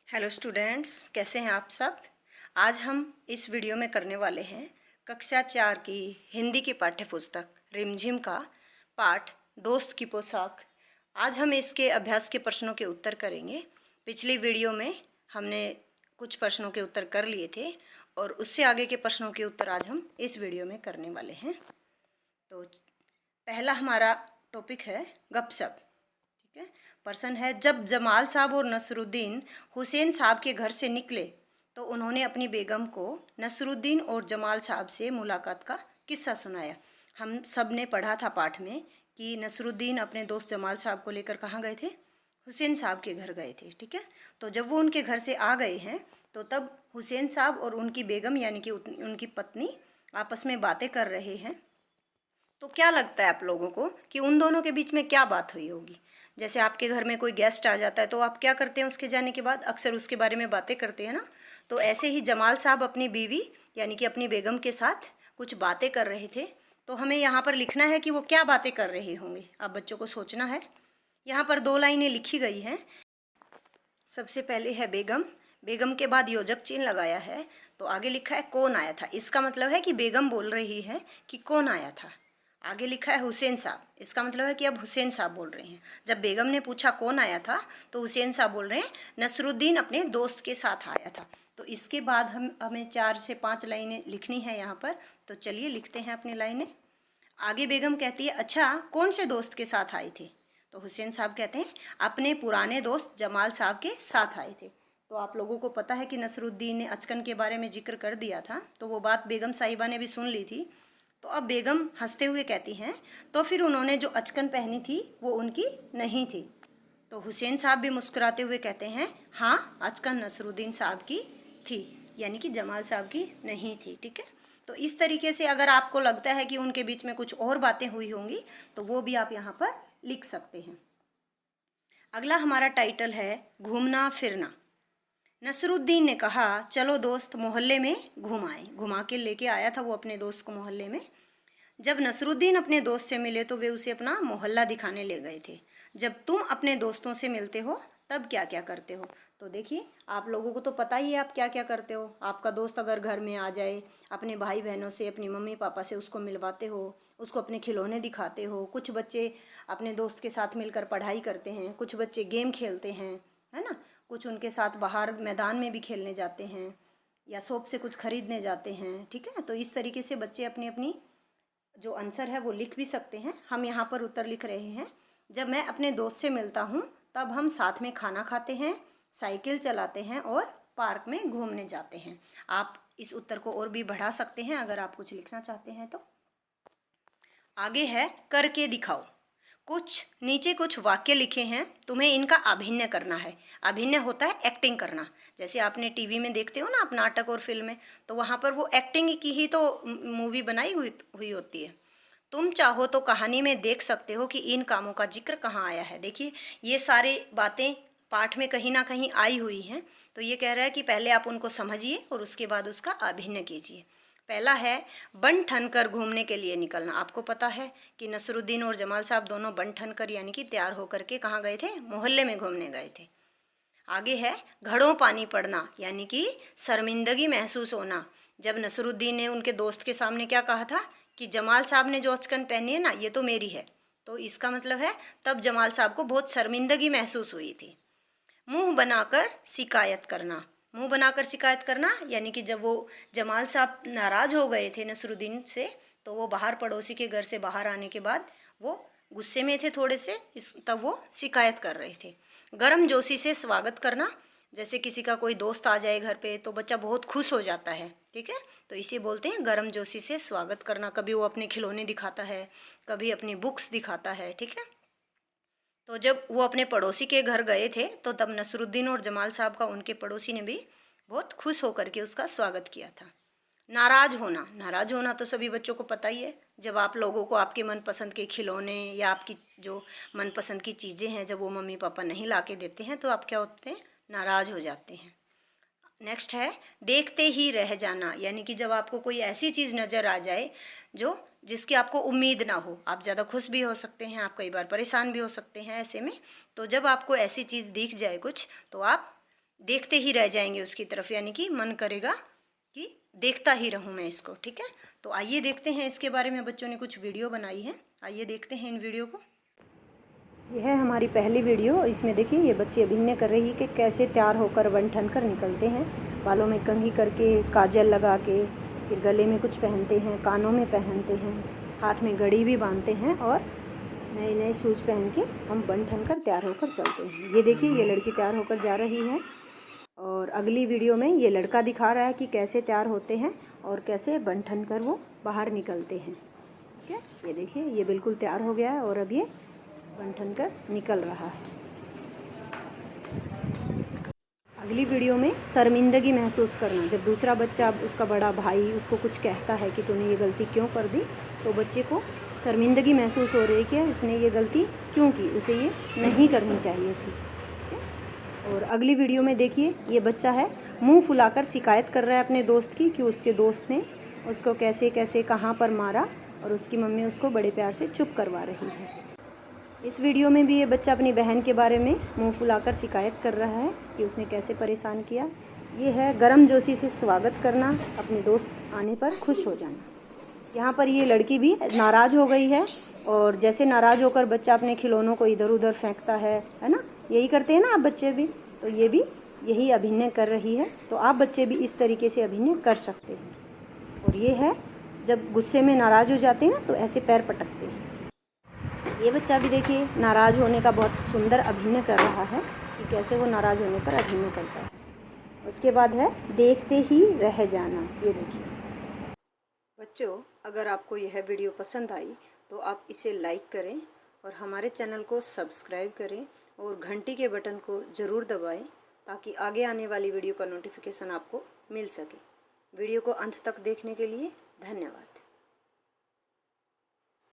Hello students, कैसे हैं आप सब। आज हम इस वीडियो में करने वाले हैं कक्षा 4 की हिंदी की पाठ्य पुस्तक रिमझिम का पाठ दोस्त की पोशाक। आज हम इसके अभ्यास के प्रश्नों के उत्तर करेंगे। पिछली वीडियो में हमने कुछ प्रश्नों के उत्तर कर लिए थे और उससे आगे के प्रश्नों के उत्तर आज हम इस वीडियो में करने वाले हैं। तो पहला हमारा टॉपिक है गपशप। ठीक है, प्रश्न है, जब जमाल साहब और नसरुद्दीन हुसैन साहब के घर से निकले तो उन्होंने अपनी बेगम को नसरुद्दीन और जमाल साहब से मुलाकात का किस्सा सुनाया। हम सब ने पढ़ा था पाठ में कि नसरुद्दीन अपने दोस्त जमाल साहब को लेकर कहाँ गए थे, हुसैन साहब के घर गए थे। ठीक है, तो जब वो उनके घर से आ गए हैं तो तब हुसैन साहब और उनकी बेगम यानी कि उनकी पत्नी आपस में बातें कर रहे हैं। तो क्या लगता है आप लोगों को कि उन दोनों के बीच में क्या बात हुई होगी। जैसे आपके घर में कोई गेस्ट आ जाता है तो आप क्या करते हैं, उसके जाने के बाद अक्सर उसके बारे में बातें करते हैं ना। तो ऐसे ही जमाल साहब अपनी बीवी यानी कि अपनी बेगम के साथ कुछ बातें कर रहे थे। तो हमें यहाँ पर लिखना है कि वो क्या बातें कर रहे होंगे। अब बच्चों को सोचना है। यहाँ पर 2 लाइनें लिखी गई हैं। सबसे पहले है बेगम, बेगम के बाद योजक चिन्ह लगाया है। तो आगे लिखा है कौन आया था। इसका मतलब है कि बेगम बोल रही है कि कौन आया था। आगे लिखा है हुसैन साहब, इसका मतलब है कि अब हुसैन साहब बोल रहे हैं। जब बेगम ने पूछा कौन आया था तो हुसैन साहब बोल रहे हैं नसरुद्दीन अपने दोस्त के साथ आया था। तो इसके बाद हमें 4 से 5 लाइनें लिखनी है यहाँ पर। तो चलिए लिखते हैं अपनी लाइनें। आगे बेगम कहती है, अच्छा कौन से दोस्त के साथ आए थे। तो हुसैन साहब कहते हैं अपने पुराने दोस्त जमाल साहब के साथ आए थे। तो आप लोगों को पता है कि नसरुद्दीन ने अचकन के बारे में जिक्र कर दिया था, तो वो बात बेगम साहिबा ने भी सुन ली थी। तो अब बेगम हंसते हुए कहती हैं, तो फिर उन्होंने जो अचकन पहनी थी वो उनकी नहीं थी। तो हुसैन साहब भी मुस्कुराते हुए कहते हैं, हाँ अचकन नसरुद्दीन साहब की थी, यानी कि जमाल साहब की नहीं थी। ठीक है, तो इस तरीके से अगर आपको लगता है कि उनके बीच में कुछ और बातें हुई होंगी तो वो भी आप यहाँ पर लिख सकते हैं। अगला हमारा टाइटल है घूमना फिरना। नसरुद्दीन ने कहा, चलो दोस्त मोहल्ले में घूम आए। घुमा के लेके आया था वो अपने दोस्त को मोहल्ले में। जब नसरुद्दीन अपने दोस्त से मिले तो वे उसे अपना मोहल्ला दिखाने ले गए थे। जब तुम अपने दोस्तों से मिलते हो तब क्या क्या करते हो। तो देखिए, आप लोगों को तो पता ही है आप क्या क्या करते हो। आपका दोस्त अगर घर में आ जाए, अपने भाई बहनों से, अपनी मम्मी पापा से उसको मिलवाते हो, उसको अपने खिलौने दिखाते हो। कुछ बच्चे अपने दोस्त के साथ मिलकर पढ़ाई करते हैं, कुछ बच्चे गेम खेलते हैं, है ना। कुछ उनके साथ बाहर मैदान में भी खेलने जाते हैं या शॉप से कुछ खरीदने जाते हैं। ठीक है, तो इस तरीके से बच्चे अपनी अपनी जो आंसर है वो लिख भी सकते हैं। हम यहाँ पर उत्तर लिख रहे हैं, जब मैं अपने दोस्त से मिलता हूँ तब हम साथ में खाना खाते हैं, साइकिल चलाते हैं और पार्क में घूमने जाते हैं। आप इस उत्तर को और भी बढ़ा सकते हैं अगर आप कुछ लिखना चाहते हैं तो। आगे है करके दिखाओ। नीचे कुछ वाक्य लिखे हैं, तुम्हें इनका अभिनय करना है। अभिनय होता है एक्टिंग करना। जैसे आपने टीवी में देखते हो ना आप नाटक और फिल्में, तो वहाँ पर वो एक्टिंग की ही तो मूवी बनाई हुई होती है। तुम चाहो तो कहानी में देख सकते हो कि इन कामों का जिक्र कहाँ आया है। देखिए, ये सारे बातें पाठ में कहीं ना कहीं आई हुई हैं। तो ये कह रहा है कि पहले आप उनको समझिए और उसके बाद उसका अभिनय कीजिए। पहला है बन ठन कर घूमने के लिए निकलना। आपको पता है कि नसरुद्दीन और जमाल साहब दोनों बन ठन कर यानी कि तैयार होकर के कहाँ गए थे, मोहल्ले में घूमने गए थे। आगे है घड़ों पानी पड़ना यानी कि शर्मिंदगी महसूस होना। जब नसरुद्दीन ने उनके दोस्त के सामने क्या कहा था कि जमाल साहब ने जो अचकन पहनी है ना ये तो मेरी है, तो इसका मतलब है तब जमाल साहब को बहुत शर्मिंदगी महसूस हुई थी। मुंह बनाकर शिकायत करना। मुंह बनाकर शिकायत करना यानी कि जब वो जमाल साहब नाराज़ हो गए थे नसरुद्दीन से, तो वो बाहर पड़ोसी के घर से बाहर आने के बाद वो गुस्से में थे थोड़े से, तब वो शिकायत कर रहे थे। गर्मजोशी से स्वागत करना। जैसे किसी का कोई दोस्त आ जाए घर पे तो बच्चा बहुत खुश हो जाता है। ठीक है, तो इसे बोलते हैं गर्मजोशी से स्वागत करना। कभी वो अपने खिलौने दिखाता है, कभी अपनी बुक्स दिखाता है। ठीक है, तो जब वो अपने पड़ोसी के घर गए थे तो तब नसरुद्दीन और जमाल साहब का उनके पड़ोसी ने भी बहुत खुश होकर के उसका स्वागत किया था। नाराज होना। नाराज होना तो सभी बच्चों को पता ही है। जब आप लोगों को आपके मनपसंद के खिलौने या आपकी जो मनपसंद की चीज़ें हैं जब वो मम्मी पापा नहीं ला के देते हैं तो आप क्या होते हैं, नाराज हो जाते हैं। नेक्स्ट है देखते ही रह जाना यानी कि जब आपको कोई ऐसी चीज़ नज़र आ जाए जो जिसकी आपको उम्मीद ना हो। आप ज़्यादा खुश भी हो सकते हैं, आप कई बार परेशान भी हो सकते हैं ऐसे में। तो जब आपको ऐसी चीज़ दिख जाए कुछ तो आप देखते ही रह जाएंगे उसकी तरफ, यानी कि मन करेगा कि देखता ही रहूं मैं इसको। ठीक है, तो आइए देखते हैं इसके बारे में। बच्चों ने कुछ वीडियो बनाई है, आइए देखते हैं इन वीडियो को। यह है हमारी पहली वीडियो। इसमें देखिए ये बच्ची अभिनय कर रही है कि कैसे तैयार होकर बन ठन कर निकलते हैं। बालों में कंघी करके, काजल लगा के, फिर गले में कुछ पहनते हैं, कानों में पहनते हैं, हाथ में घड़ी भी बांधते हैं और नए नए शूज पहन के हम बन ठन कर तैयार होकर चलते हैं। ये देखिए ये लड़की तैयार होकर जा रही है और अगली वीडियो में ये लड़का दिखा रहा है कि कैसे तैयार होते हैं और कैसे बन ठन कर वो बाहर निकलते हैं। ठीक है, ये देखिए ये बिल्कुल तैयार हो गया है और अब ये बन ठन कर निकल रहा है। अगली वीडियो में शर्मिंदगी महसूस करना। जब दूसरा बच्चा, उसका बड़ा भाई उसको कुछ कहता है कि तूने ये गलती क्यों कर दी, तो बच्चे को शर्मिंदगी महसूस हो रही है कि उसने ये गलती क्यों की, उसे ये नहीं करनी चाहिए थी। और अगली वीडियो में देखिए ये बच्चा है मुंह फुलाकर शिकायत कर रहा है अपने दोस्त की कि उसके दोस्त ने उसको कैसे कैसे कहाँ पर मारा और उसकी मम्मी उसको बड़े प्यार से चुप करवा रही है। इस वीडियो में भी ये बच्चा अपनी बहन के बारे में मुंह फुलाकर शिकायत कर रहा है कि उसने कैसे परेशान किया। ये है गर्मजोशी से स्वागत करना, अपने दोस्त आने पर खुश हो जाना। यहाँ पर ये लड़की भी नाराज़ हो गई है और जैसे नाराज़ होकर बच्चा अपने खिलौनों को इधर उधर फेंकता है ना, यही करते हैं ना आप बच्चे भी, तो ये भी यही अभिनय कर रही है। तो आप बच्चे भी इस तरीके से अभिनय कर सकते हैं। और ये है जब गुस्से में नाराज़ हो जाते हैं ना, तो ऐसे पैर पटकते हैं। ये बच्चा भी देखिए नाराज़ होने का बहुत सुंदर अभिनय कर रहा है कि कैसे वो नाराज़ होने पर अभिनय करता है। उसके बाद है देखते ही रह जाना। ये देखिए बच्चों, अगर आपको यह वीडियो पसंद आई तो आप इसे लाइक करें और हमारे चैनल को सब्सक्राइब करें और घंटी के बटन को ज़रूर दबाएं ताकि आगे आने वाली वीडियो का नोटिफिकेशन आपको मिल सके। वीडियो को अंत तक देखने के लिए धन्यवाद।